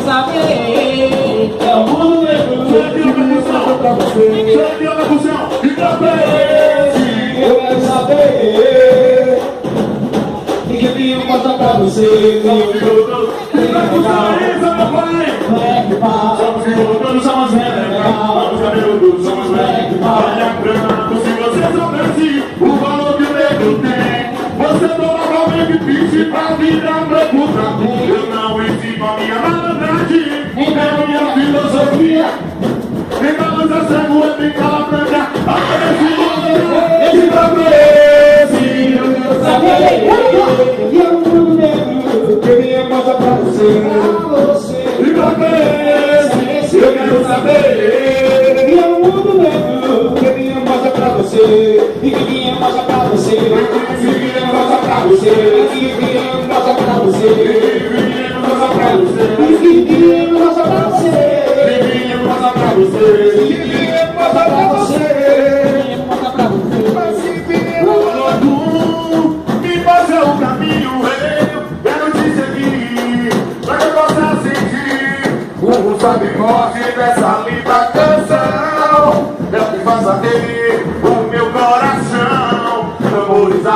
saber. É o mundo negro. Cheio de percussão e também Eu quero saber. E que vinho mostra pra você. Somos revoltados, somos renegados. Somos cabeludos, somos black. Olha branco, se você soubesse o valor que o negro tem, você provavelmente pede pra virar branco também. Eu não ensino a minha malandragem, nem minha filosofia. Nem balança cego, nem cala branca. Esse bagulho é esse. Eu quero saber. E é o mundo negro. Que vinho mostra pra você. E pra esse, eu quero saber. E é o mundo negro. Que vinho mostra pra você. E que vinho mostra pra você. E que vinho mostra pra você. E que vinho mostra pra você. E que vinho mostra pra você. Me mostra o caminho, eu quero te seguir, pra que eu possa sentir o sabe forte dessa linda canção. É o que faz arder o meu coração, tambores a